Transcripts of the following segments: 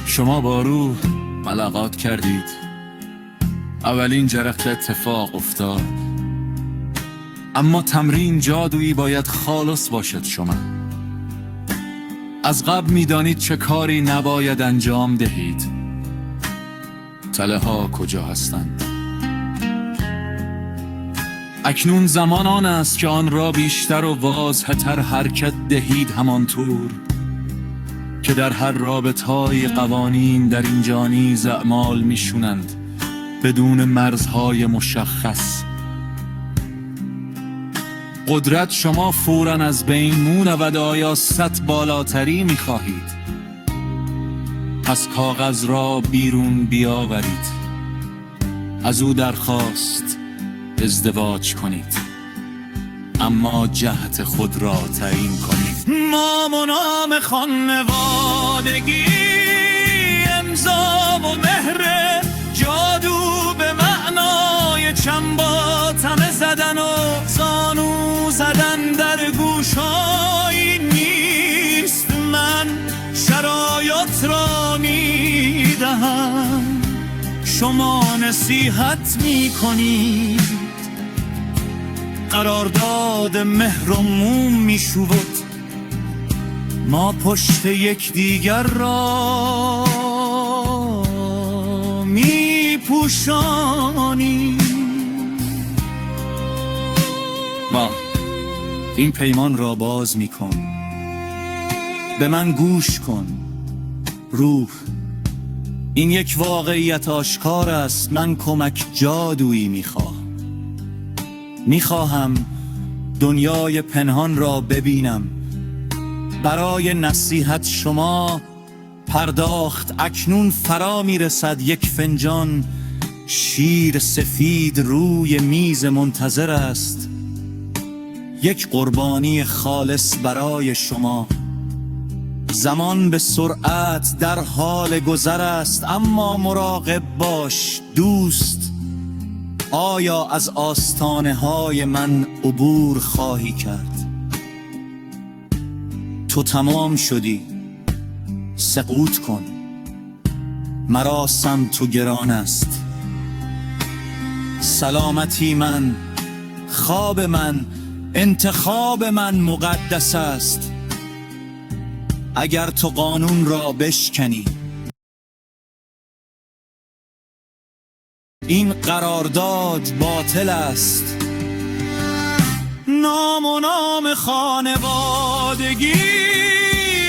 شما با روح ملاقات کردید، اولین جرقه اتفاق افتاد، اما تمرین جادویی باید خالص باشد. شما از قبل میدانید چه کاری نباید انجام دهید. تله ها کجا هستند؟ اکنون زمان آن است که آن را بیشتر و واضح‌تر حرکت دهید، همانطور که در هر رابطه‌های قوانین در اینجا نیز اعمال میشونند بدون مرزهای مشخص. قدرت شما فوراً از بین مونود. آیا سطح بالاتری میخواهید؟ پس کاغذ را بیرون بیاورید، از او درخواست ازدواج کنید، اما جهت خود را تعیین کنید. نام و نام خانوادگی، امضا و مهر، جادو به معنای چنباتمه زدن و زانو زدن در گوشایی نیست. من شرایط را میدهم، شما نصیحت میکنید. قرارداد مهر و موم میشود، ما پشت یکدیگر را میپوشانیم. ما این پیمان را باز میکن، به من گوش کن. روح، این یک واقعیت آشکار است. من کمک جادویی میخواهم دنیای پنهان را ببینم. برای نصیحت شما پرداخت. اکنون فرا میرسد یک فنجان شیر سفید روی میز منتظر است. یک قربانی خالص برای شما. زمان به سرعت در حال گذر است، اما مراقب باش دوست. آیا از آستانه های من عبور خواهی کرد؟ تو تمام شدی، سقوط کن. مراسم تو گران است. سلامتی من، خواب من، انتخاب من مقدس است. اگر تو قانون را بشکنی، این قرارداد باطل است. نام و نام خانوادگی،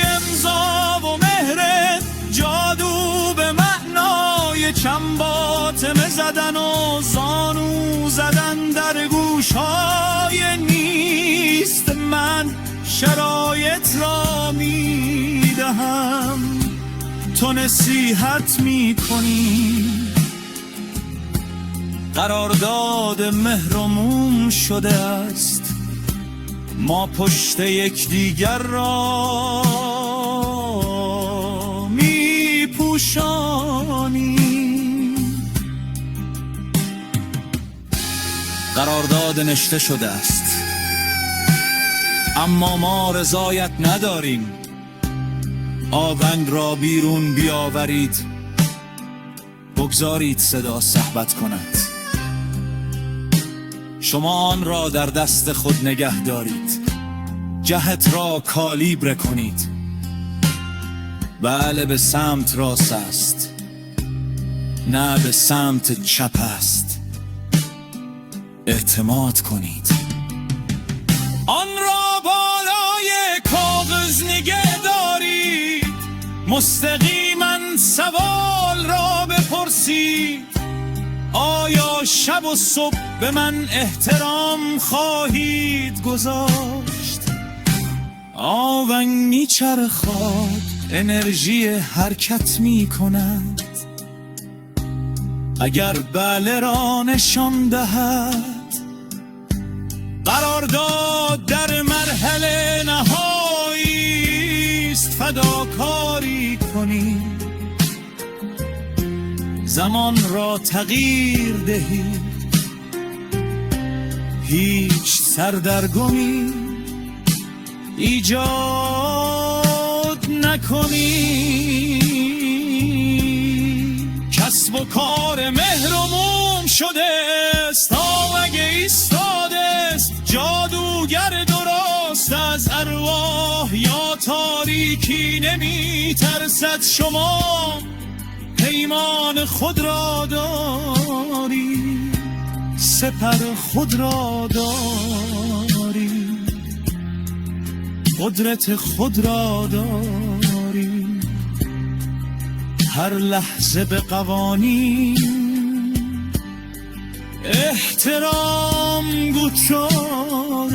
امضا و مهر، جادو به معنای چنباتمه زدن و زانو زدن در گوشهای نیست. من شرایط را میدهم، تو نصیحت میکنی. قرارداد مهر و موم شده است، ما پشت یکدیگر را میپوشانیم. قرارداد نشته شده است، اما ما رضایت نداریم. آونگ را بیرون بیاورید، بگذارید صدا صحبت کند. شما آن را در دست خود نگه دارید، جهت را کالیبر کنید. بله، به سمت راست است، نه به سمت چپ است. اعتماد کنید. آن را بالای کاغذ نگه دارید، مستقیما سوال را بپرسید. آیا شب و صبح به من احترام خواهید گذاشت؟ آونگ میچرخد، انرژی حرکت میکند. اگر بله را نشان دهد، قرارداد در مرحله نهایی کنید، زمان را تغییر دهید، هیچ سردرگمی ایجاد نکنید. کسب و کار مهرموم شده است، آمگه ایستاده است، جادوگر درست از ارواح یا تاریکی نمی ترسد. شما پیمان خود را داری، سپر خود را داری، قدرت خود را داری. هر لحظه به قوانین احترام گذار